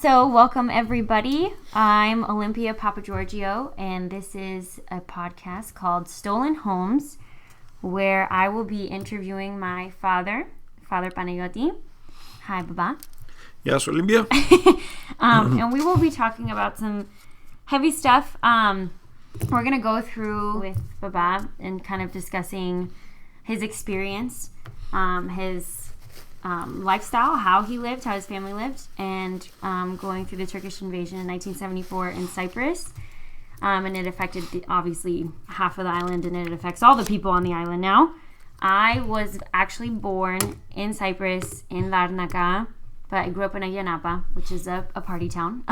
So, welcome everybody. I'm Olympia Papageorgiou, and this is a podcast called Stolen Homes, where I will be interviewing my father, Father Panayoti. Hi, Baba. Yes, Olympia. And we will be talking about some heavy stuff. We're going to go through with Baba and kind of discussing his experience, his lifestyle, how he lived, how his family lived, and going through the Turkish invasion in 1974 in Cyprus. And it affected, obviously, half of the island, and it affects all the people on the island now. I was actually born in Cyprus, in Larnaca, but I grew up in Ayanapa, which is a party town.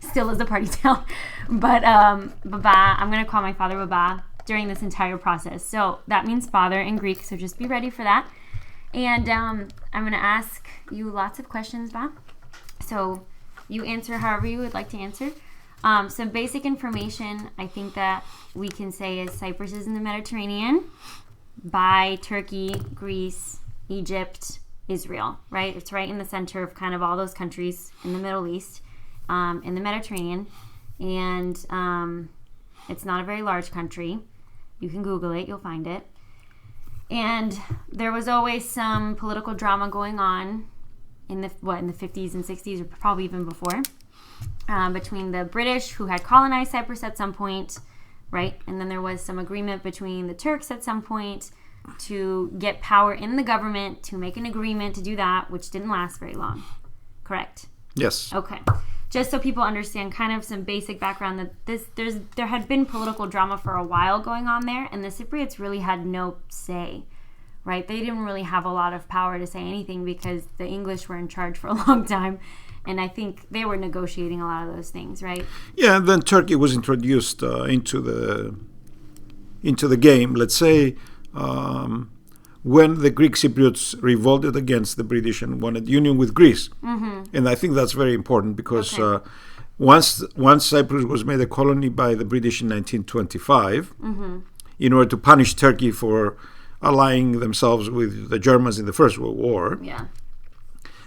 Still is a party town. But Baba, I'm going to call my father Baba during this entire process. So that means father in Greek, so just be ready for that. And I'm going to ask you lots of questions, Ba. So you answer however you would like to answer. Some basic information I think that we can say is Cyprus is in the Mediterranean by Turkey, Greece, Egypt, Israel, right? It's right in the center of kind of all those countries in the Middle East, in the Mediterranean. And it's not a very large country. You can Google it. You'll find it. And there was always some political drama going on in the 50s and 60s, or probably even before, between the British, who had colonized Cyprus at some point, right? And then there was some agreement between the Turks at some point to get power in the government, to make an agreement to do that, which didn't last very long. Correct? Yes. Okay. Just so people understand kind of some basic background, that there had been political drama for a while going on there, and the Cypriots really had no say, right? They didn't really have a lot of power to say anything because the English were in charge for a long time, and I think they were negotiating a lot of those things, right? Yeah, and then Turkey was introduced into the game. Let's say when the Greek Cypriots revolted against the British and wanted union with Greece. Mm-hmm. And I think that's very important because once Cyprus was made a colony by the British in 1925, mm-hmm. in order to punish Turkey for allying themselves with the Germans in the First World War,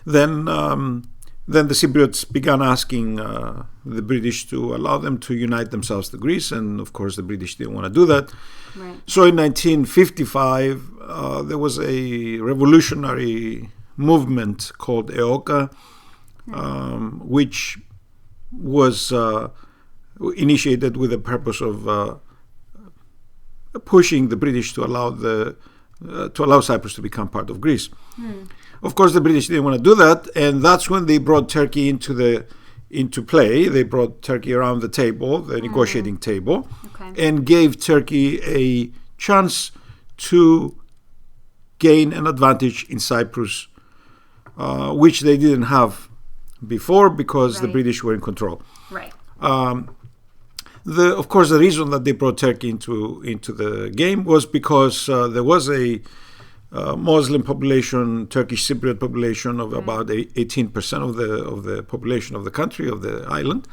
then the Cypriots began asking the British to allow them to unite themselves to Greece, and of course the British didn't want to do that. Right. So in 1955, there was a revolutionary movement called EOKA, which was initiated with the purpose of pushing the British to allow Cyprus to become part of Greece. Of course, the British didn't want to do that, and that's when they brought Turkey into play. They brought Turkey around the table, the negotiating table, and gave Turkey a chance to gain an advantage in Cyprus, which they didn't have before because the British were in control. Right. Of course, the reason that they brought Turkey into the game was because there was a Muslim population, Turkish Cypriot population of about 18% of the population of the country, of the island.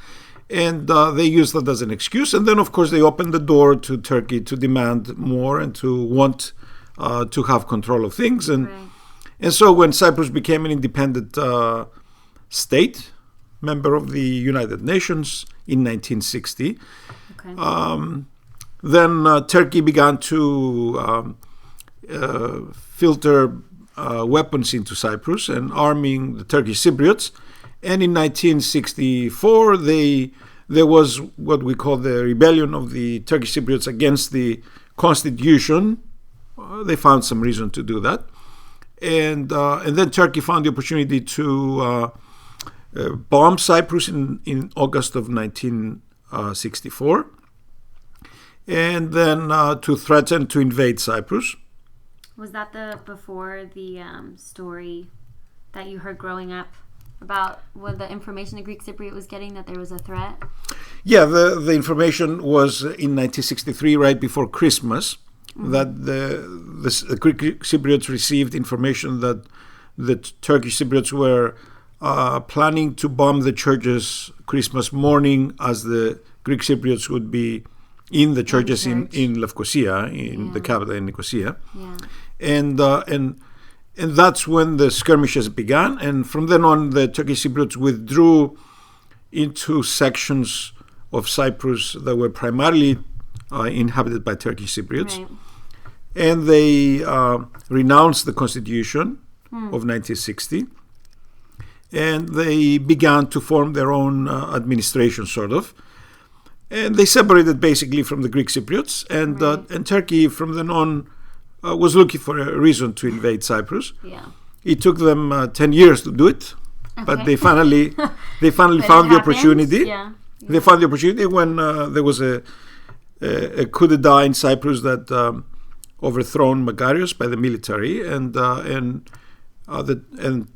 And they used that as an excuse. And then, of course, they opened the door to Turkey to demand more and to want to have control of things. And so when Cyprus became an independent state, member of the United Nations in 1960, then Turkey began to filter weapons into Cyprus and arming the Turkish Cypriots. And in 1964, there was what we call the rebellion of the Turkish Cypriots against the constitution. They found some reason to do that. And then Turkey found the opportunity to bomb Cyprus in August of 1964. And then to threaten to invade Cyprus. Was that before the story that you heard growing up about what the information the Greek Cypriot was getting, that there was a threat? Yeah, the information was in 1963, right before Christmas, that the Greek Cypriots received information that the Turkish Cypriots were planning to bomb the churches Christmas morning, as the Greek Cypriots would be in the churches in Lefkosia, in the capital in Nicosia. Yeah. And and that's when the skirmishes began. And from then on, the Turkish Cypriots withdrew into sections of Cyprus that were primarily inhabited by Turkish Cypriots. Right. And they renounced the constitution of 1960. And they began to form their own administration, sort of. And they separated basically from the Greek Cypriots. And Turkey, from then on, was looking for a reason to invade Cyprus. Yeah. It took them 10 years to do it. Okay. But they finally found the opportunity. Yeah. They found the opportunity when there was a coup d'etat in Cyprus that overthrown Magarios by the military, and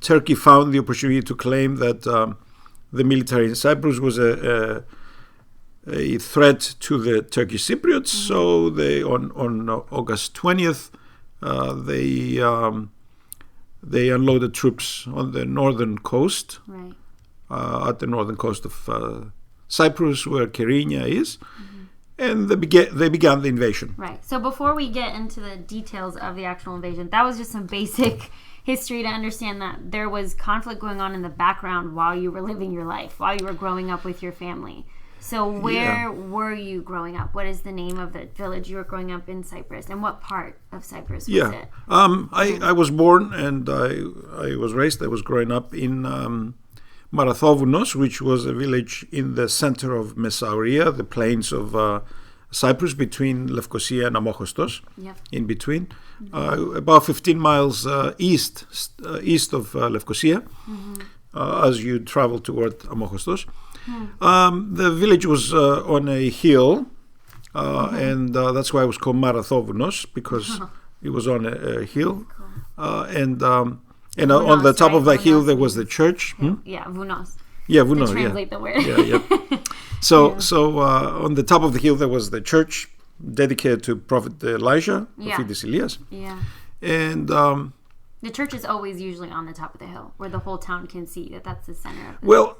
Turkey found the opportunity to claim that the military in Cyprus was a threat to the Turkish Cypriots. So they on August 20th they unloaded troops on the northern coast, Right. At the northern coast of Cyprus, where Kyrenia is, and they began the invasion. Right. So before we get into the details of the actual invasion, that was just some basic history to understand that there was conflict going on in the background while you were living your life, while you were growing up with your family. So where were you growing up? What is the name of the village you were growing up in Cyprus? And what part of Cyprus was it? I was born and I was raised. I was growing up in Marathovounos, which was a village in the center of Messauria, the plains of Cyprus, between Lefkosia and Amochostos, in between. About 15 miles east of Lefkosia, as you travel toward Amochostos. The village was on a hill, and that's why it was called Marathovounos, because it was on a hill. And on the top of that hill there was the church. Yeah, Vounos. Yeah, Vounos. To translate the word. Yeah. So on the top of the hill there was the church dedicated to Prophet Elijah, Prophet Elias. Yeah. And the church is always usually on the top of the hill, where the whole town can see that's the center of it. Well,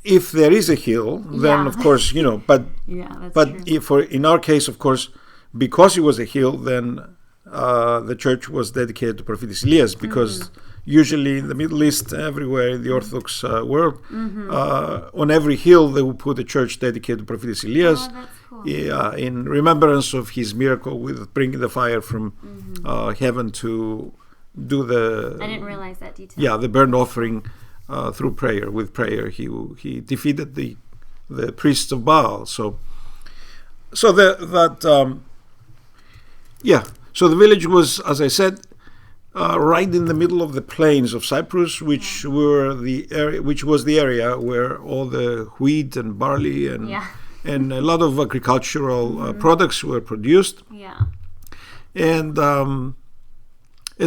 if there is a hill, then of course, but in our case, of course, because it was a hill, then the church was dedicated to Prophet Elias, because usually in the Middle East, everywhere in the Orthodox world, on every hill they would put a church dedicated to Prophet Elias, in remembrance of his miracle with bringing the fire from heaven to do the... I didn't realize that detail. Yeah, the burnt offering through prayer. With prayer, he defeated the priests of Baal. So the village was, as I said, right in the middle of the plains of Cyprus, which was the area where all the wheat and barley and a lot of agricultural products were produced. Yeah. And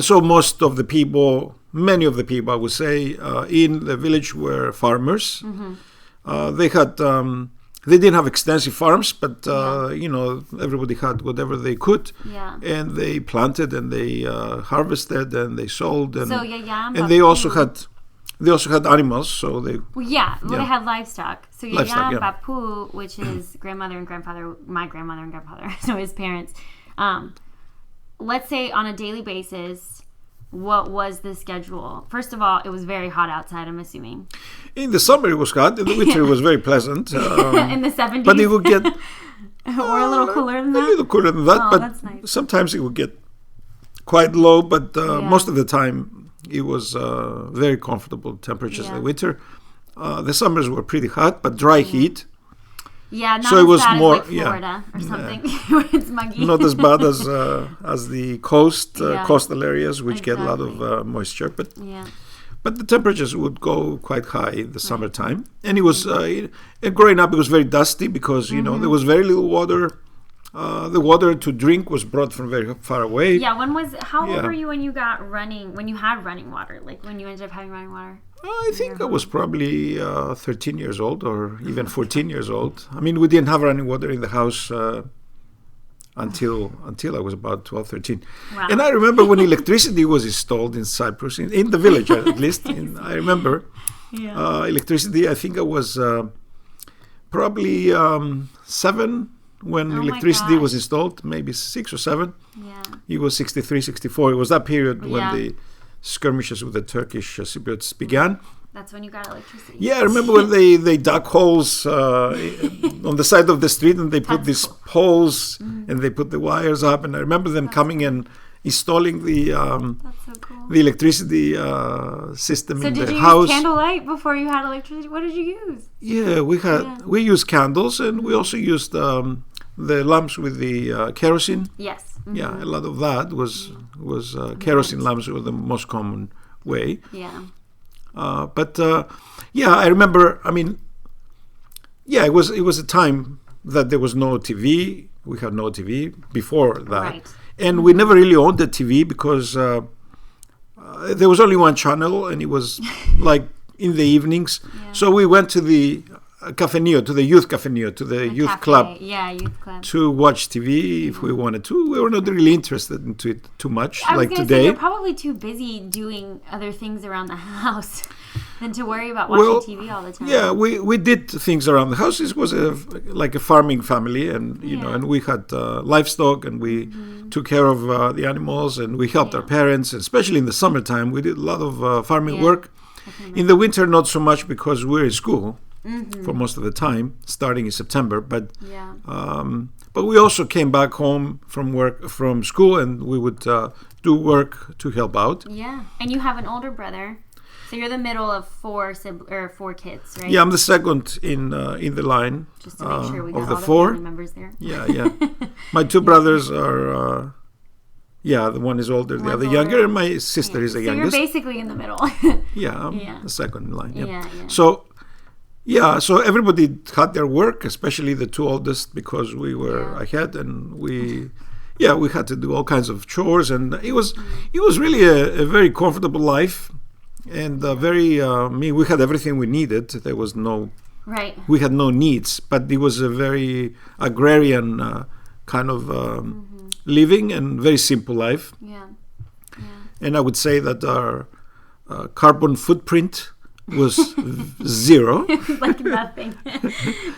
so most of the people, many of the people, I would say, in the village were farmers. They didn't have extensive farms, but everybody had whatever they could, and they planted and they harvested and they sold, and they also had animals. So they they had livestock. So Yaya Bapu, which is grandmother and grandfather, my grandmother and grandfather, so his parents. Let's say on a daily basis, what was the schedule? First of all, it was very hot outside, I'm assuming. In the summer it was hot. In the winter it was very pleasant. In the 70s? But it would get... or a little cooler than that? A little cooler than that, but that's nice. Sometimes it would get quite low, but most of the time it was very comfortable temperatures in the winter. The summers were pretty hot, but dry heat. Yeah, not so as it was bad more, as like Florida or something, where it's muggy. Not as bad as the coastal areas, which get a lot of moisture. But the temperatures would go quite high in the summertime. And it was, growing up, it was very dusty because, there was very little water. The water to drink was brought from very far away. Yeah, how old were you when you had running water? Like when you ended up having running water? I think I was probably 13 years old or even 14 years old. I mean, we didn't have running water in the house until I was about 12, 13. Wow. And I remember when electricity was installed in Cyprus, in the village at least. I remember electricity. I think I was probably 7 when electricity was installed, maybe 6 or 7. Yeah. It was 63, 64. It was that period when the skirmishes with the Turkish Cypriots began. That's when you got electricity. Yeah, I remember when they dug holes on the side of the street, and they put these poles and they put the wires up. And I remember them coming and installing the That's so cool. the electricity system So in did the you house. use candlelight before you had electricity? What did you use? Yeah, we used candles, and we also used the lamps with the kerosene. Yes. Yeah, a lot of that was kerosene lamps were the most common way. Yeah. But I remember. I mean, it was a time that there was no TV. We had no TV before that, Right. and we never really owned a TV because there was only one channel, and it was like in the evenings. Yeah. So we went to the cafeneo, to the youth cafeneo, to the youth Cafe. club Yeah, youth club. to watch TV if we wanted to. We were not really interested into it too much, I was like gonna say today. you're probably too busy doing other things around the house than to worry about watching TV all the time. Yeah, we did things around the house. It was like a farming family, and and we had livestock, and we took care of the animals, and we helped our parents, especially in the summertime. We did a lot of farming work. In the winter, not so much because we're in school for most of the time, starting in September. But we also came back home from school, and we would do work to help out. Yeah, and you have an older brother, so you're the middle of four kids, right? Yeah, I'm the second in the line. Just to make sure we got of all the the four. family members there. Yeah. My two brothers are, the one is older, the One's other older. younger, and my sister is the So youngest. you're basically in the middle. I'm the second in line. Yeah. So everybody had their work, especially the two oldest, because we were ahead, and we had to do all kinds of chores, and it was really a very comfortable life, and we had everything we needed. There was we had no needs, but it was a very agrarian kind of living and very simple life. Yeah. And I would say that our carbon footprint was zero Like nothing.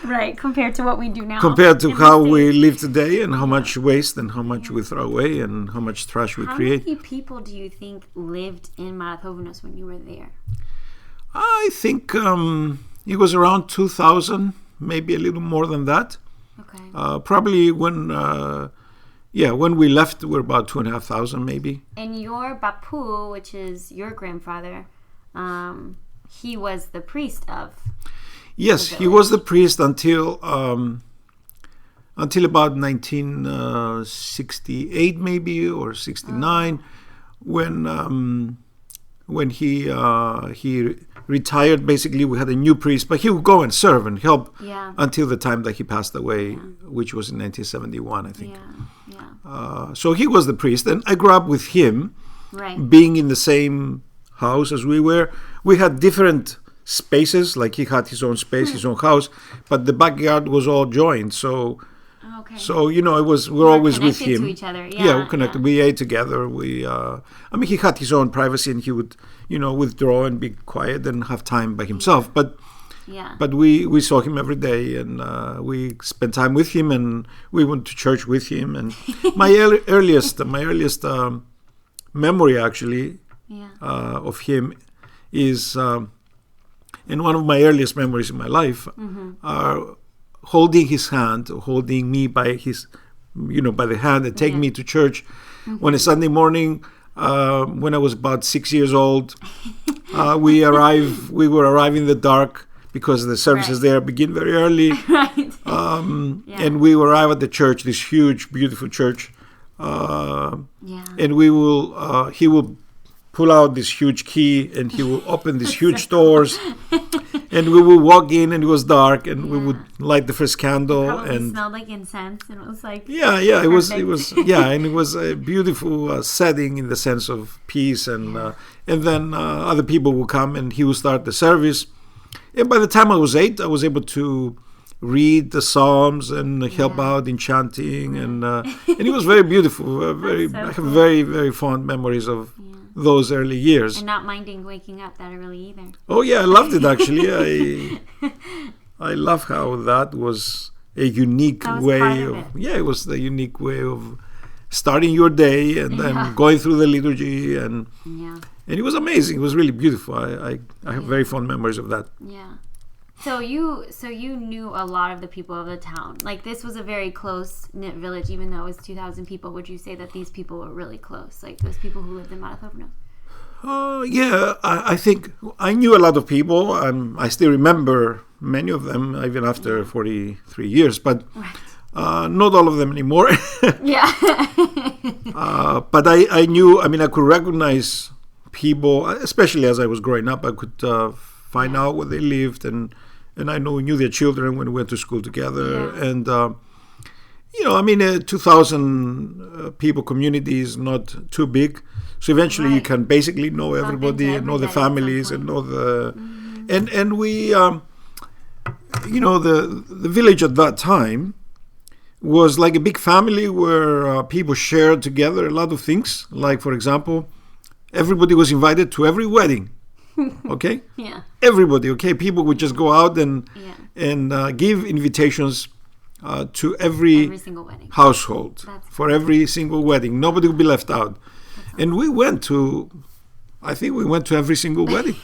Right, compared to what we do now. compared to in the how States. we live today, and how much waste and how much we throw away and how much trash we How create. many people do you think lived in Marathovenos when you were there? I think it was around 2,000, maybe a little more than that. Okay. Probably when we left, we were about 2,500 maybe. And your Bapu, which is your grandfather, he was the priest of. Yes, he was the priest until about 1968 maybe, or 69, when he retired. Basically, we had a new priest, but he would go and serve and help until the time that he passed away, which was in 1971, I think. So he was the priest, and I grew up with him, being in the same house as we were. We had different spaces, like he had his own space, his own house, but the backyard was all joined. So we're always with him. To each other. We're connected. We ate together. He had his own privacy, and he would withdraw and be quiet and have time by himself. But we saw him every day, and we spent time with him, and we went to church with him. And my earliest memory actually of him is, and one of my earliest memories in my life are holding his hand, holding me by by the hand, and taking me to church on a Sunday morning when I was about 6 years old. We were arriving in the dark because the services there begin very early. And we arrive at the church, this huge, beautiful church. And he will pull out this huge key, and he will open these huge doors, and we will walk in, and it was dark, and we would light the first candle. Probably and smelled like incense, and it was like it was and it was a beautiful setting in the sense of peace, and then other people will come, and he will start the service. And by the time I was 8, I was able to read the Psalms and help out in chanting, and it was very beautiful. I have very, very fond memories of those early years. And not minding waking up that early either. Oh yeah, I loved it actually. I love how that was a unique way of. It was the unique way of starting your day and then going through the liturgy and it was amazing. It was really beautiful. I have very fond memories of that. Yeah. So you knew a lot of the people of the town. Like, this was a very close-knit village, even though it was 2,000 people. Would you say that these people were really close? Like, those people who lived in Marathovno? Yeah, I think I knew a lot of people. I still remember many of them, even after 43 years, but not all of them anymore. Yeah. But I knew, I could recognize people, especially as I was growing up. I could find out where they lived, and I knew their children when we went to school together. Yeah. And, 2,000 people community is not too big. So eventually you can basically know everybody and know the families and know the... And we, the village at that time was like a big family where people shared together a lot of things. Like, for example, everybody was invited to every wedding. Okay? Yeah. Everybody, okay? People would just go out and give invitations to every single wedding. household for every single wedding. Nobody would be left out. And we went to every single wedding.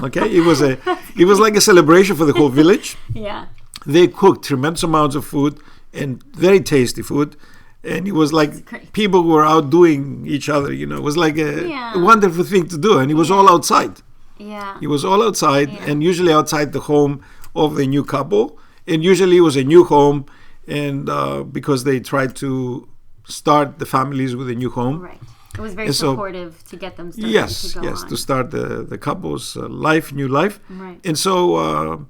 Okay? It was like a celebration for the whole village. Yeah. They cooked tremendous amounts of food and very tasty food. And it was like people were outdoing each other, It was like a wonderful thing to do. And it was all outside. Yeah. It was all outside, and usually outside the home of the new couple. And usually it was a new home, and because they tried to start the families with a new home. Right. It was very supportive to get them started. Yes, to go on. to start the couple's new life. Right. And so,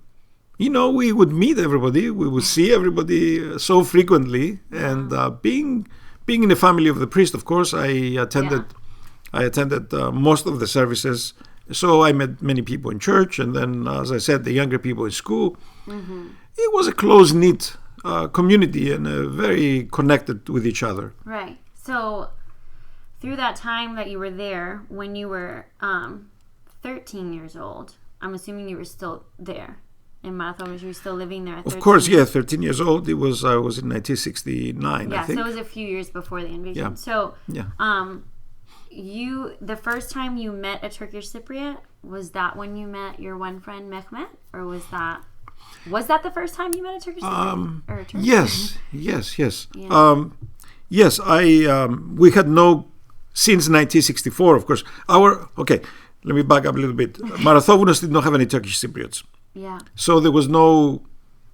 we would meet everybody. We would see everybody so frequently. And being in the family of the priest, of course, I attended most of the services. So I met many people in church, and then, as I said, the younger people in school. Mm-hmm. It was a close-knit community and very connected with each other. Right. So through that time that you were there, when you were 13 years old, I'm assuming you were still there in Marathovno. You were still living there at 13? Of course, 13 years old. I was in 1969, I think. So it was a few years before the invasion. Yeah. So the first time you met a Turkish Cypriot, was that when you met your one friend Mehmet, or was that the first time you met a Turkish Cypriot? Yes. Yeah. Yes, we had since 1964, of course. Let me back up a little bit. Marathovnos did not have any Turkish Cypriots. Yeah. So there was no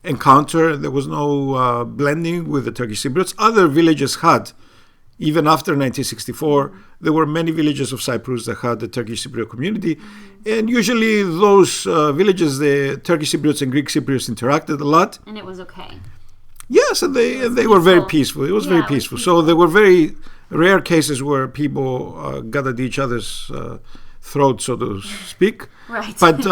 encounter, there was no blending with the Turkish Cypriots. Other villages had. Even after 1964, there were many villages of Cyprus that had the Turkish Cypriot community. And usually those villages, the Turkish Cypriots and Greek Cypriots interacted a lot. And it was okay. Yes, and they were very peaceful. It was very peaceful. So there were very rare cases where people got at each other's throat, so to speak. Right. But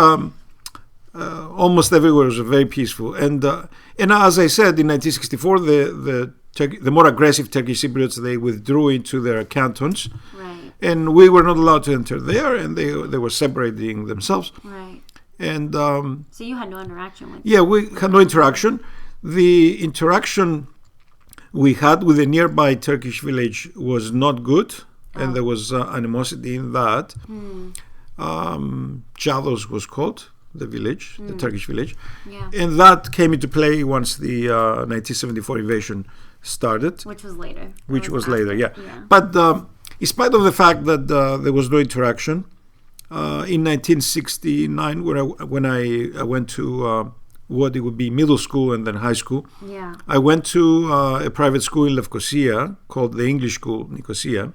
almost everywhere was very peaceful. And as I said, in 1964, the more aggressive Turkish Cypriots, they withdrew into their cantons. Right. And we were not allowed to enter there, and they were separating themselves. Right. And so you had no interaction with them? Yeah, we had no interaction. The interaction we had with the nearby Turkish village was not good, and there was animosity in that. Jados was called the village, the Turkish village. Yeah. And that came into play once the 1974 invasion started. Which was later. Yeah. But in spite of the fact that there was no interaction, in 1969, when I went to what it would be middle school and then high school, I went to a private school in Lefkosia called the English School Nicosia,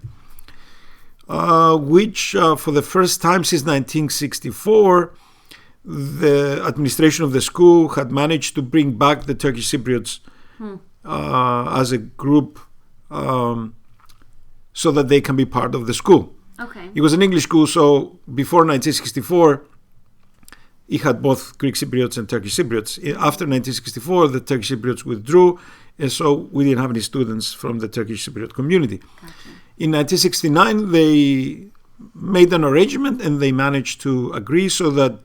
which for the first time since 1964, the administration of the school had managed to bring back the Turkish Cypriots as a group so that they can be part of the school. Okay. It was an English school, so before 1964, it had both Greek Cypriots and Turkish Cypriots. After 1964, the Turkish Cypriots withdrew, and so we didn't have any students from the Turkish Cypriot community. Gotcha. In 1969, they made an arrangement, and they managed to agree so that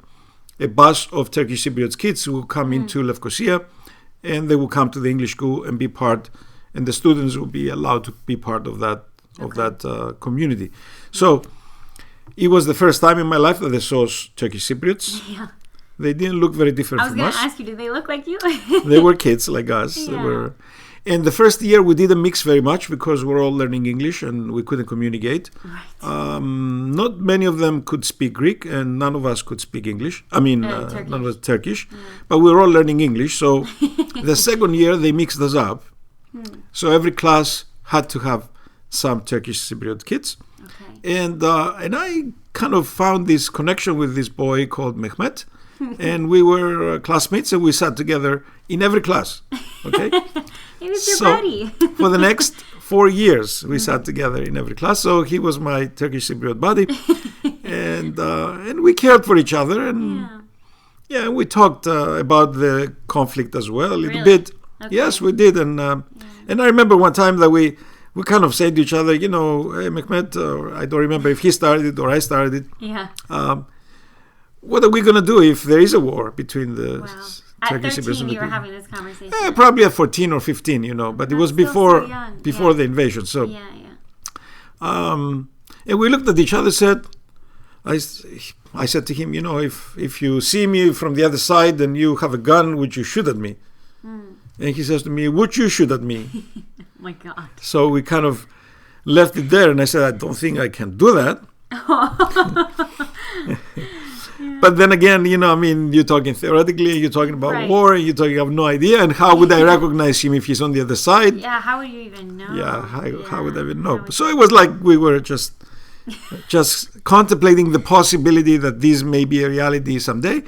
a bus of Turkish Cypriot kids will come into Lefkosia, and they will come to the English school and be part and the students will be allowed to be part of that community. So it was the first time in my life that I saw Turkish Cypriots. Yeah. They didn't look very different from us. I was going to ask you, did they look like you? They were kids like us. Yeah. And the first year we didn't mix very much because we're all learning English and we couldn't communicate. Right. Not many of them could speak Greek and none of us could speak English. None of us Turkish. Yeah. But we were all learning English. So the second year they mixed us up. So every class had to have some Turkish Cypriot kids. Okay. And I kind of found this connection with this boy called Mehmet. And we were classmates and we sat together in every class. Okay. He was your buddy. For the next 4 years, we sat together in every class. So he was my Turkish Cypriot buddy, and we cared for each other, and we talked about the conflict as well a little bit. Okay. Yes, we did, and I remember one time that we kind of said to each other, hey, Mehmet, I don't remember if he started it or I started it. Yeah. What are we going to do if there is a war between the Turkish At 13, you were having this conversation. Probably at 14 or 15, but it was before the invasion. So, and we looked at each other and said, I said to him, if you see me from the other side and you have a gun, would you shoot at me? And he says to me, would you shoot at me? Oh my God. So we kind of left it there, and I said, I don't think I can do that. But then again, you're talking theoretically, you're talking about war, and you have no idea. And how would I recognize him if he's on the other side? Yeah, how would you even know? Yeah, how would I even know? So it was like we were just contemplating the possibility that this may be a reality someday,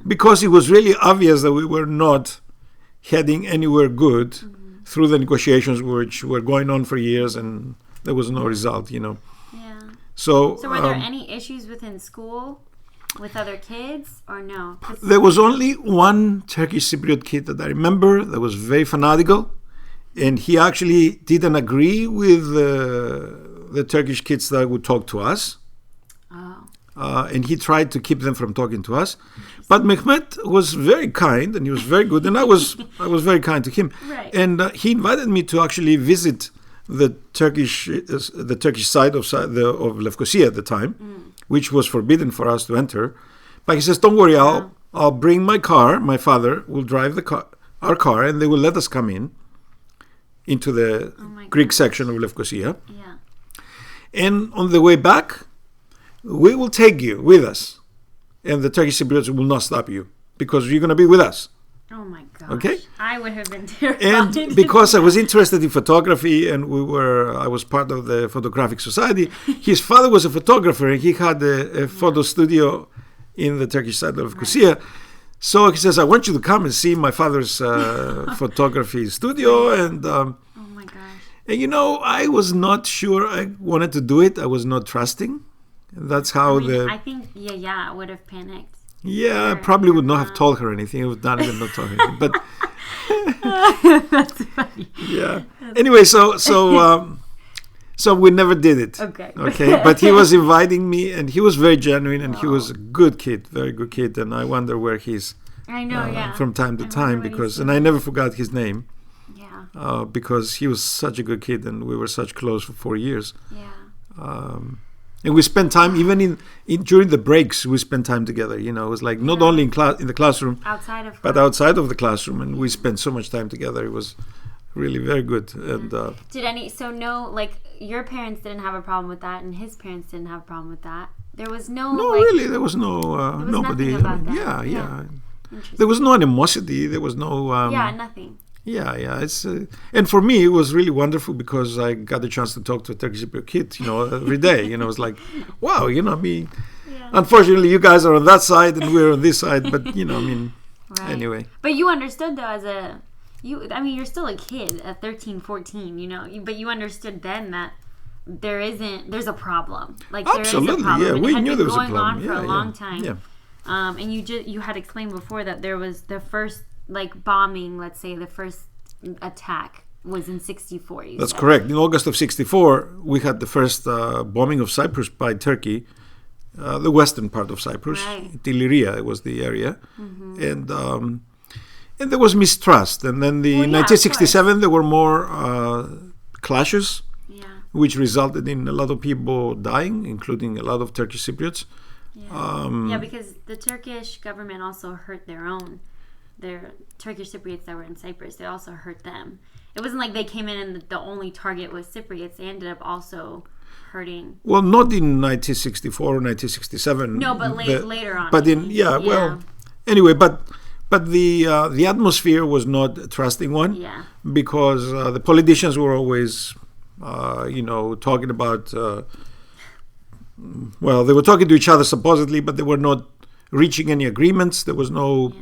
because it was really obvious that we were not heading anywhere good through the negotiations which were going on for years, and there was no result, Yeah. So were there any issues within school? With other kids or no? There was only one Turkish Cypriot kid that I remember that was very fanatical, and he actually didn't agree with the Turkish kids that would talk to us. Oh. And he tried to keep them from talking to us. But Mehmet was very kind and he was very good, and I was very kind to him. Right. And he invited me to actually visit the Turkish side of Lefkosia at the time, which was forbidden for us to enter. But he says, don't worry, I'll bring my car. My father will drive our car, and they will let us come into the Greek section of Lefkosia. Yeah. And on the way back, we will take you with us. And the Turkish Cypriots will not stop you because you're going to be with us. Oh my gosh. Okay. I would have been terrified. And because I was interested in photography and I was part of the photographic society, his father was a photographer and he had a photo studio in the Turkish side of Kosia. So he says, I want you to come and see my father's photography studio. And oh my gosh. And I was not sure I wanted to do it. I was not trusting. And that's how I think I would have panicked. Yeah, I probably would not have told her anything. I would not even not told her anything. But that's funny. Yeah. Anyway, so we never did it. Okay. But he was inviting me, and he was very genuine, and he was a good kid, very good kid. And I wonder where he's. I know, from time to time, and I never forgot his name. Yeah. Because he was such a good kid, and we were such close for 4 years. Yeah. And we spent time, even in during the breaks, we spent time together. It was like not only in the classroom, but outside of the classroom. And we spent so much time together. It was really very good. And your parents didn't have a problem with that, and his parents didn't have a problem with that. There was no. No, really, there was no nobody. About that. Yeah. There was no animosity. There was no. Nothing. Yeah. It's and for me it was really wonderful because I got the chance to talk to a Turkish Cypriot kid, every day. It was like, wow, me. Yeah. Unfortunately, you guys are on that side and we're on this side, but Right. Anyway. But you understood though, you're still a kid at 13, 14, but you understood then that there's a problem. Like absolutely, there is a problem. Yeah, and we it had knew been there was a going problem. on for a long time. Yeah. And you had explained before that there was the first bombing, let's say the first attack was in 64. That's correct. In August of 64, we had the first bombing of Cyprus by Turkey, the western part of Cyprus, right. Illyria was the area, mm-hmm. And there was mistrust. And then in 1967, there were more clashes, which resulted in a lot of people dying, including a lot of Turkish Cypriots. Yeah, because the Turkish government also hurt their Turkish Cypriots that were in Cyprus. They also hurt them. It wasn't like they came in and the only target was Cypriots. They ended up also hurting. Well, not in 1964 or 1967. No, but later on. But anyway, but the atmosphere was not a trusting one. Yeah. Because the politicians were always, talking about. They were talking to each other supposedly, but they were not reaching any agreements. There was no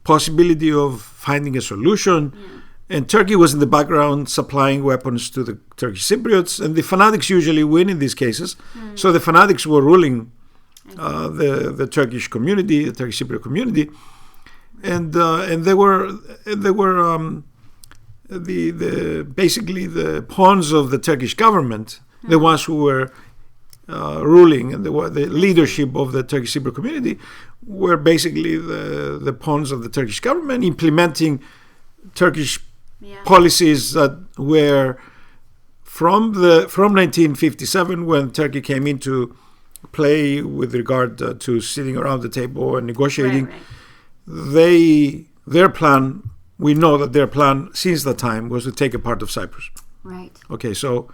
possibility of finding a solution. Yeah. And Turkey was in the background supplying weapons to the Turkish Cypriots, and the fanatics usually win in these cases. So the fanatics were ruling the Turkish community, the Turkish Cypriot community, and they were basically the pawns of the Turkish government, the ones who were ruling, and the leadership of the Turkish Cypriot community were basically the pawns of the Turkish government, implementing Turkish policies that were from 1957, when Turkey came into play with regard to sitting around the table and negotiating. Their plan, we know that their plan since that time was to take a part of Cyprus. Right. Okay, so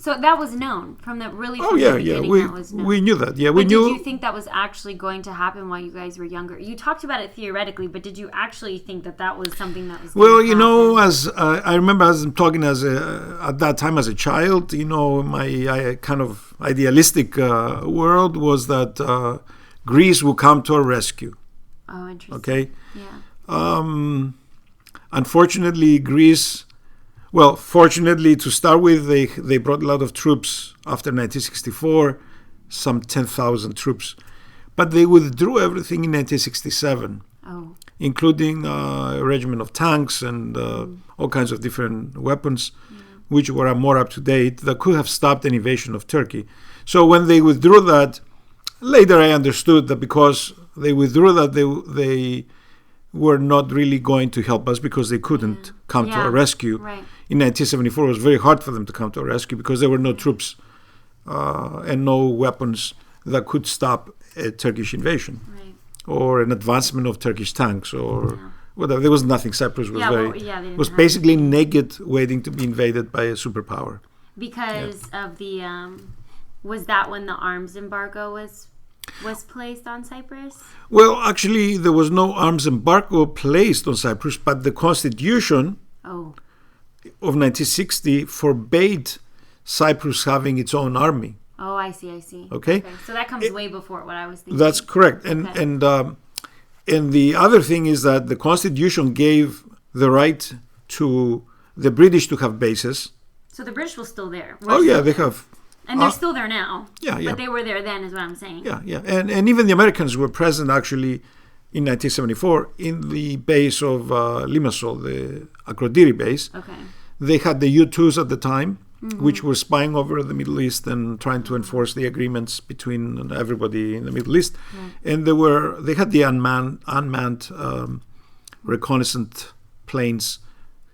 that was known from the beginning. We knew that. Yeah, we knew. Did you think that was actually going to happen while you guys were younger? You talked about it theoretically, but did you actually think that was something that was? Going to happen? As I remember, as I'm talking at that time as a child, my kind of idealistic world was that Greece would come to our rescue. Oh, interesting. Okay. Yeah. Unfortunately, Greece. Well, fortunately, to start with, they brought a lot of troops after 1964, some 10,000 troops. But they withdrew everything in 1967, including a regiment of tanks and all kinds of different weapons, which were more up to date, that could have stopped an invasion of Turkey. So when they withdrew that, later I understood that because they withdrew that, they were not really going to help us because they couldn't come to our rescue. Right. In 1974, it was very hard for them to come to our rescue because there were no troops and no weapons that could stop a Turkish invasion or an advancement of Turkish tanks or whatever. There was nothing. Cyprus was basically naked, waiting to be invaded by a superpower. Because of the was that when the arms embargo was placed on Cyprus? Well, actually, there was no arms embargo placed on Cyprus, but the Constitution of 1960 forbade Cyprus having its own army. Oh, I see. Okay. So that comes way before what I was thinking. That's correct. And the other thing is that the Constitution gave the right to the British to have bases. So the British were still there. They have. And they're still there now. Yeah. But they were there then, is what I'm saying. Yeah. And even the Americans were present, actually, in 1974 in the base of Limassol, the Akrotiri base. Okay. They had the U-2s at the time, which were spying over the Middle East and trying to enforce the agreements between everybody in the Middle East. And they had the unmanned reconnaissance planes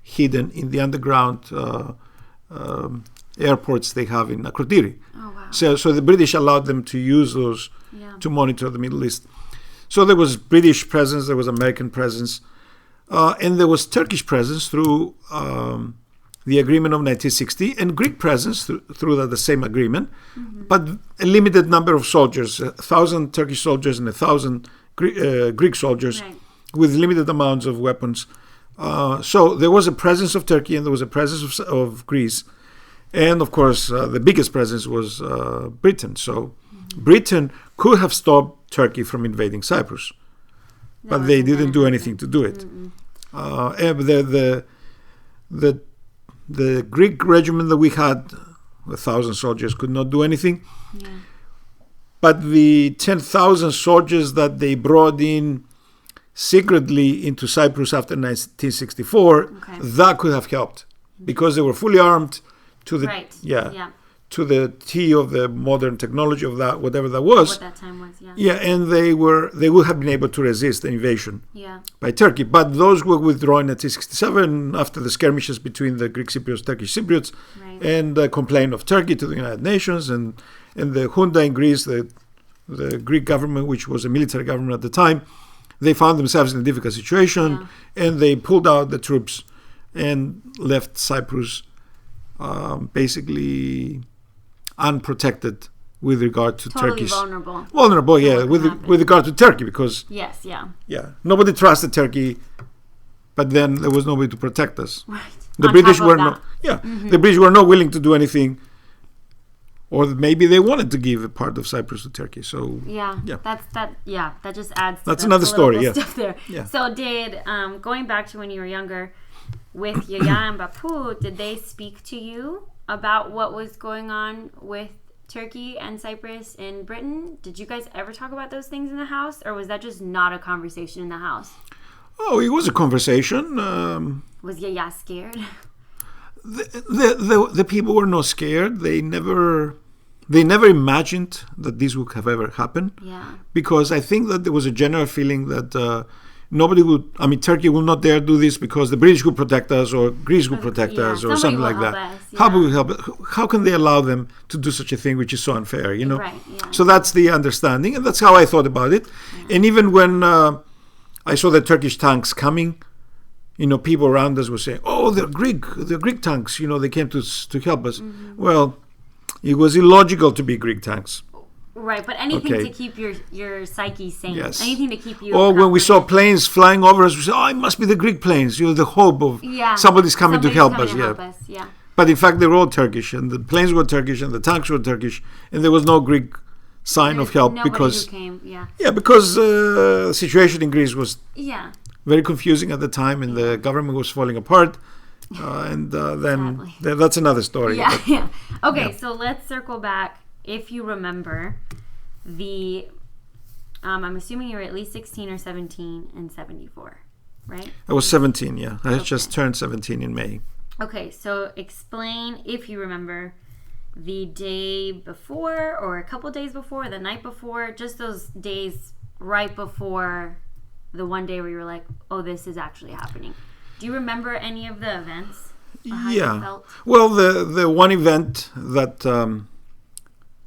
hidden in the underground airports they have in Akrotiri. Oh, wow. So the British allowed them to use those to monitor the Middle East. So there was British presence, there was American presence, and there was Turkish presence through the agreement of 1960, and Greek presence through the same agreement, but a limited number of soldiers, 1,000 Turkish soldiers and 1,000 Greek soldiers with limited amounts of weapons. So there was a presence of Turkey and there was a presence of Greece. And of course, the biggest presence was Britain. So Britain could have stopped Turkey from invading Cyprus, but they didn't do anything to do it. The Greek regiment that we had, 1,000 soldiers, could not do anything. But the 10,000 soldiers that they brought in secretly into Cyprus after 1964, that could have helped because they were fully armed to the T of the modern technology of that, whatever that was. What that time was, yeah. Yeah, and they would have been able to resist the invasion by Turkey. But those were withdrawn in 1967 after the skirmishes between the Greek Cypriots, Turkish Cypriots, and the complaint of Turkey to the United Nations and the junta in Greece, the Greek government, which was a military government at the time. They found themselves in a difficult situation, and they pulled out the troops and left Cyprus basically unprotected with regard to Turkish. Vulnerable, yeah, with regard to Turkey, because nobody trusted Turkey, but then there was nobody to protect us. Right. The British were not. Yeah, the British were not willing to do anything, or maybe they wanted to give a part of Cyprus to Turkey. So that just adds. That's another story. Stuff there. Yeah. So did going back to when you were younger, with Yaya and Bapu, did they speak to you about what was going on with Turkey and Cyprus in Britain? Did you guys ever talk about those things in the house, or was that just not a conversation in the house? Oh, it was a conversation. Was Yaya scared? The people were not scared. They never imagined that this would have ever happened. Yeah. Because I think that there was a general feeling that Turkey will not dare do this because the British will protect us, or Greece will protect us, or something like that. How will we help? How can they allow them to do such a thing, which is so unfair? Right, So that's the understanding, and that's how I thought about it. Yeah. And even when I saw the Turkish tanks coming, people around us were saying, "Oh, they're Greek tanks. They came to help us." Mm-hmm. Well, it was illogical to be Greek tanks. Right, but anything to keep your psyche sane. Yes. Anything to keep you. Or when we saw planes flying over us, we said, "Oh, it must be the Greek planes." The hope of somebody's coming to help us. Yeah. But in fact, they were all Turkish, and the planes were Turkish, and the tanks were Turkish, and there was no Greek sign of help because who came. Because the situation in Greece was very confusing at the time, and the government was falling apart. And then that's another story. Okay, so let's circle back. If you remember, I'm assuming you were at least 16 or 17 in 74, right? I was 17, yeah. I had just turned 17 in May. Okay, so explain, if you remember, the day before or a couple days before, the night before, just those days right before the one day where you were like, oh, this is actually happening. Do you remember any of the events? How you felt? Well, the one event that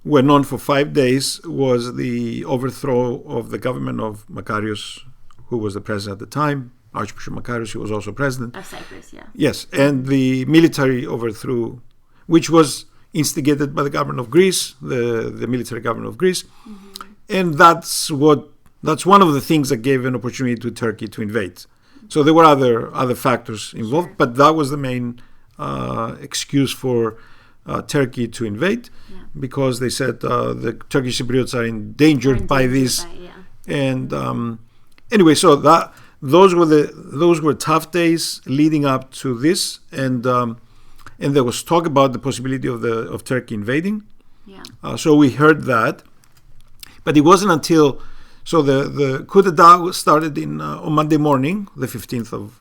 went on for 5 days was the overthrow of the government of Makarios, who was the president at the time. Archbishop Makarios, who was also president. Of Cyprus, yeah. Yes, and the military overthrew, which was instigated by the government of Greece, the military government of Greece. Mm-hmm. And that's one of the things that gave an opportunity to Turkey to invade. So there were other factors involved, but that was the main excuse for Turkey to invade, because they said the Turkish Cypriots are endangered by this. And anyway, so those were tough days leading up to this, and there was talk about the possibility of Turkey invading. So we heard that, but it wasn't until. So the coup d'etat started on Monday morning, the 15th of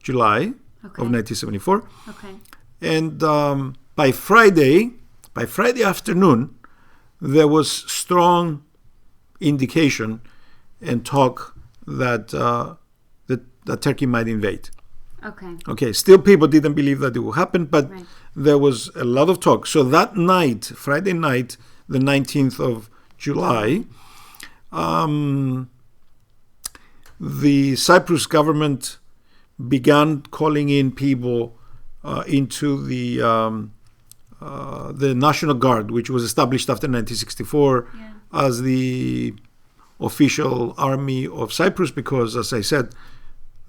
July of 1974. Okay. And by Friday afternoon, there was strong indication and talk that Turkey might invade. Okay. Still, people didn't believe that it would happen, but there was a lot of talk. So that night, Friday night, the 19th of July. The Cyprus government began calling in people into the National Guard, which was established after 1964 as the official army of Cyprus, because, as I said,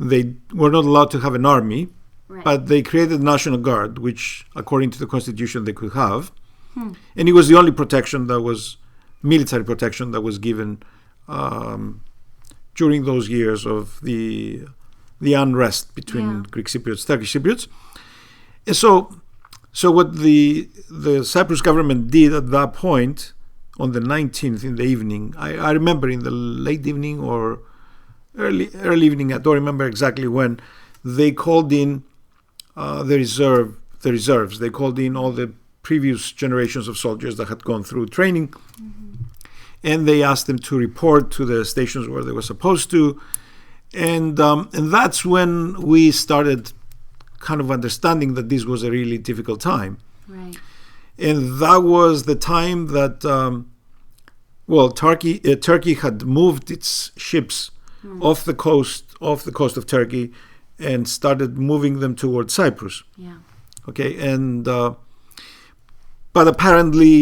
they were not allowed to have an army, but they created the National Guard, which, according to the constitution, they could have. And it was the only protection that was military protection that was given during those years of the unrest between Greek Cypriots, Turkish Cypriots. And so what the Cyprus government did at that point, on the 19th in the evening, I remember in the late evening or early evening, I don't remember exactly when, they called in the reserves. They called in all the previous generations of soldiers that had gone through training. And they asked them to report to the stations where they were supposed to. And that's when we started kind of understanding that this was a really difficult time. Right. And that was the time that, Turkey had moved its ships off the coast of Turkey and started moving them towards Cyprus. Yeah. Okay, and but apparently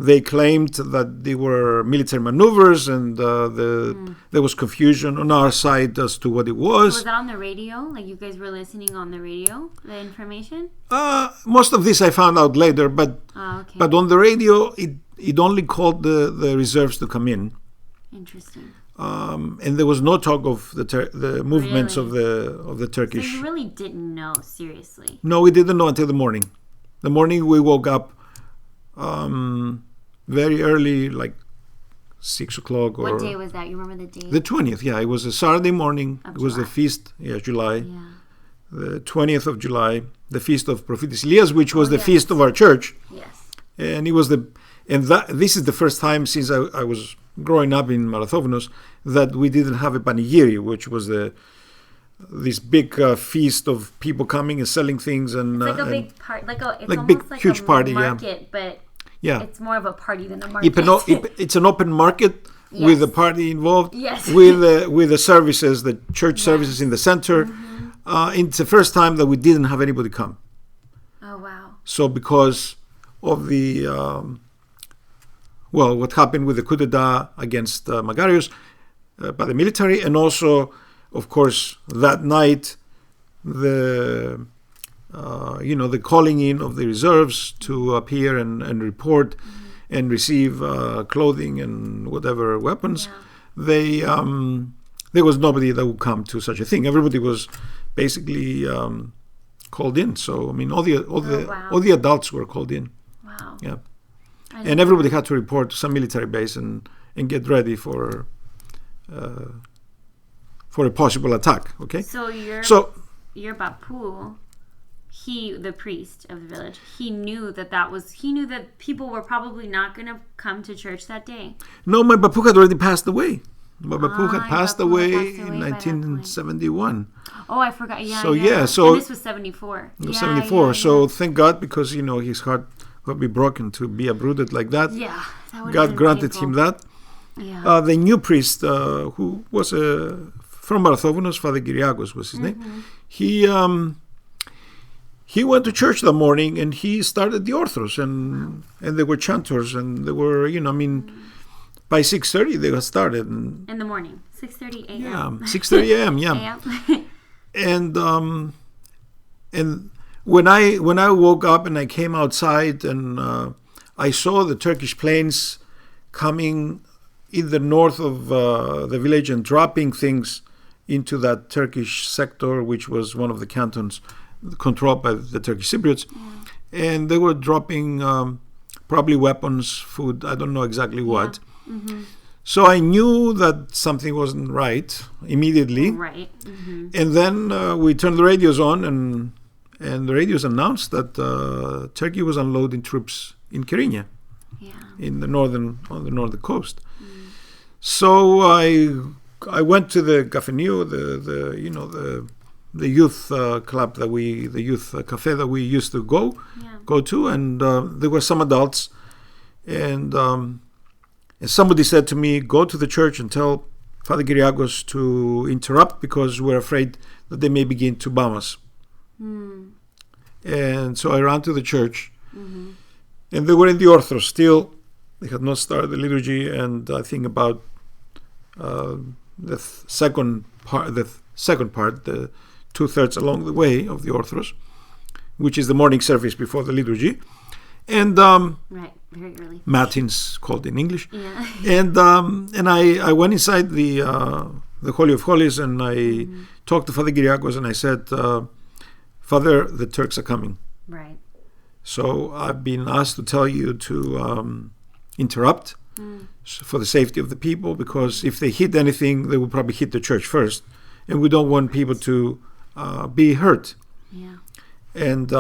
they claimed that they were military maneuvers, and there was confusion on our side as to what it was. So was that on the radio? Like you guys were listening on the radio, the information? Most of this I found out later, but okay. but on the radio it only called the reserves to come in. Interesting. And there was no talk of the movements Really? of the Turkish. So you really didn't know, seriously? No, we didn't know until the morning. The morning we woke up very early, like 6 o'clock. What day was that? You remember the date? The 20th, yeah. It was a Saturday morning. Of It was the July. feast, July. Yeah. The 20th of July, the feast of Prophetess Elias, which was the yes. feast of our church. Yes. And it was this is the first time since I was growing up in Marathovonos that we didn't have a panigiri, which was this big feast of people coming and selling things, and It's like a big party, it's like almost big, like huge a party, yeah. market, but yeah. it's more of a party than a market. It's an open market with a party involved, Yes. with the services, the church services in the center. It's the first time that we didn't have anybody come. Oh wow. So because of the what happened with the coup d'etat against Magarios by the military, and also, of course, that night the calling in of the reserves to appear and report and receive clothing and whatever weapons. Yeah. There was nobody that would come to such a thing. Everybody was basically called in. So I mean, all the adults were called in. Wow. Yeah, and everybody had to report to some military base and get ready for a possible attack. Okay. So your Bapu, the priest of the village, he knew that people were probably not going to come to church that day. No, my Bapu had already passed away. My Bapu had passed Bapu away had passed in away by that point. 1971. Oh, I forgot. Yeah. So, yeah. so- and this was 74. It was Yeah, 74. yeah, So yeah. thank God, because his heart would be broken to be uprooted like that. Yeah. That would've God been granted painful. him that. Yeah. The new priest, who was from Marathovonos, Father Kyriakos was his name. He went to church that morning and he started the Orthros, and there were chanters, and there were, by 6:30 they got started. And, In the morning, 6:30 a.m. yeah, 6:30 a.m. Yeah, A.m. and when I woke up and I came outside and I saw the Turkish planes coming in the north of the village and dropping things into that Turkish sector, which was one of the cantons controlled by the Turkish Cypriots, and they were dropping probably weapons, food, I don't know exactly what. So I knew that something wasn't right immediately. Right. Mm-hmm. And then we turned the radios on, and the radios announced that Turkey was unloading troops in Kyrenia, on the northern coast. So I went to the Cafenio, the youth club the youth cafe that we used to go to, and there were some adults, and somebody said to me, go to the church and tell Father Kyriakos to interrupt because we're afraid that they may begin to bomb us. And so I ran to the church, and they were in the Orthros still. They had not started the liturgy, and I think about the second part, the 2/3 along the way of the Orthros, which is the morning service before the liturgy, and Right, very early. matins called in English. Yeah. And I went inside the Holy of Holies, and I talked to Father Kyriakos, and I said, Father, the Turks are coming. Right. So I've been asked to tell you to interrupt for the safety of the people, because if they hit anything, they will probably hit the church first, and we don't want people to be hurt. Yeah. And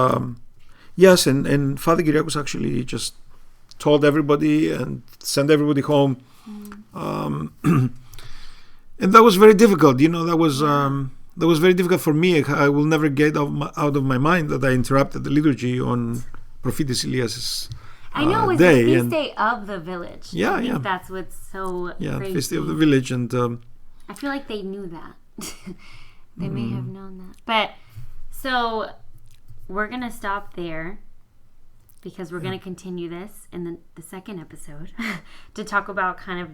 yes, and Father Kyriakos actually just told everybody and sent everybody home. And that was very difficult. That was very difficult for me. I will never get out of my mind that I interrupted the liturgy on Prophetis Elias's I know it's day. the feast day of the village. Yeah, I think that's what's so the crazy. feast day of the village. And I feel like they knew that. They may have known that. But, so, we're going to stop there because we're going to continue this in the second episode to talk about kind of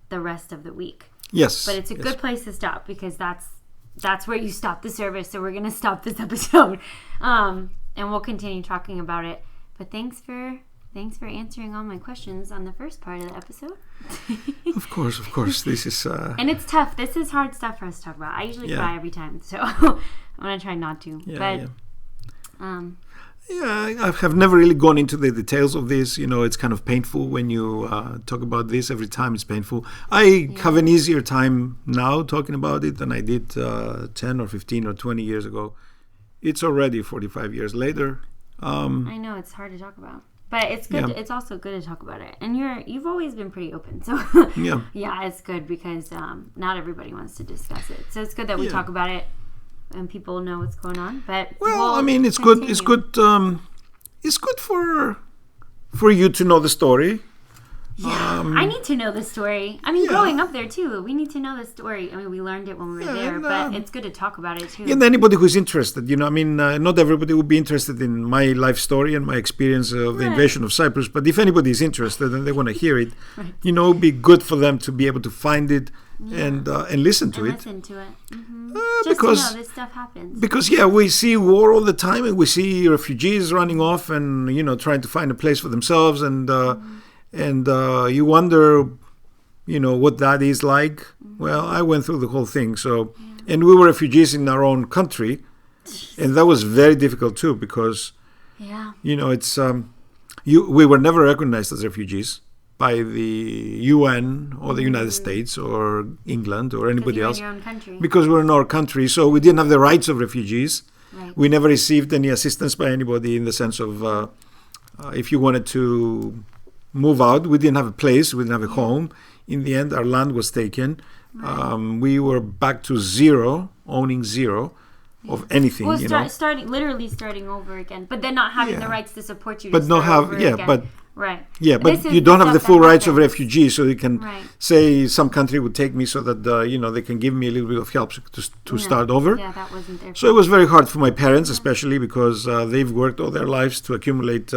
the rest of the week. Yes. But it's a good place to stop because that's where you stop the service. So we're going to stop this episode. And we'll continue talking about it. But thanks for answering all my questions on the first part of the episode. Of course. This is... And it's tough. This is hard stuff for us to talk about. I usually cry every time. So I'm going to try not to. I have never really gone into the details of this. It's kind of painful when you talk about this. Every time it's painful. I have an easier time now talking about it than I did 10 or 15 or 20 years ago. It's already 45 years later. I know it's hard to talk about. But it's good. It's also good to talk about it, and you've always been pretty open. So it's good because not everybody wants to discuss it. So it's good that we talk about it, and people know what's going on. But it's good. It's good. It's good for you to know the story. Yeah, I need to know the story. Growing up there too, we need to know the story. We learned it when we were there, but it's good to talk about it too. And anybody who's interested, not everybody will be interested in my life story and my experience of the invasion of Cyprus. But if anybody is interested and they want to hear it, it would be good for them to be able to find it and listen to it. Listen to it. Just because this stuff happens. Because we see war all the time, and we see refugees running off and trying to find a place for themselves and. And you wonder, what that is like. Well, I went through the whole thing. So, and we were refugees in our own country, and that was very difficult too because, it's we were never recognized as refugees by the UN or the United States or England or anybody else in your own country. Because we're in our country. So we didn't have the rights of refugees. Right. We never received any assistance by anybody in the sense of if you wanted to move out, we didn't have a place, we didn't have a home. In the end, our land was taken. We were back to owning zero of anything. Well, literally starting over again, but then not having the rights to support you. But to not start have, over yeah, again. but right. Yeah, but you don't have the full rights of refugees, so you can say some country would take me so that they can give me a little bit of help to start over. Yeah, that wasn't there. So it was very hard for my parents, especially because they've worked all their lives to accumulate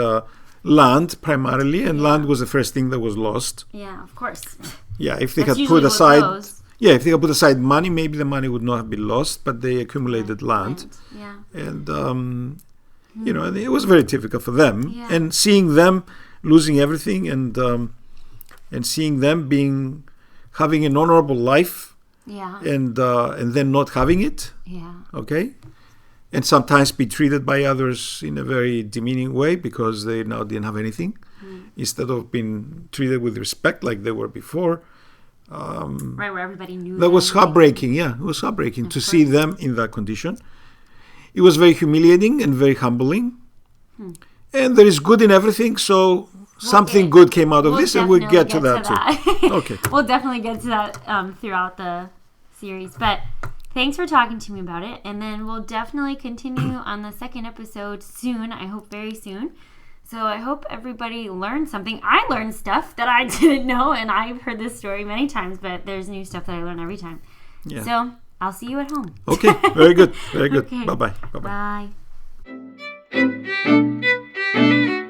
land primarily, and land was the first thing that was lost. Yeah, of course. Yeah, if they had put aside money, maybe the money would not have been lost, but they accumulated land. Yeah. And it was very difficult for them. Yeah. And seeing them losing everything and seeing them having an honorable life. Yeah. And then not having it. Yeah. Okay. And sometimes be treated by others in a very demeaning way because they now didn't have anything, instead of being treated with respect like they were before. Where everybody knew. That was heartbreaking. Yeah, it was heartbreaking to see them in that condition. It was very humiliating and very humbling. And there is good in everything, so something good came out of this, and we'll get to that too. Okay. We'll definitely get to that throughout the series, but. Thanks for talking to me about it, and then we'll definitely continue on the second episode soon, I hope very soon. So I hope everybody learned something. I learned stuff that I didn't know, and I've heard this story many times, but there's new stuff that I learn every time. Yeah. So I'll see you at home. Okay, very good, very good. Okay. Bye-bye. Bye-bye. Bye.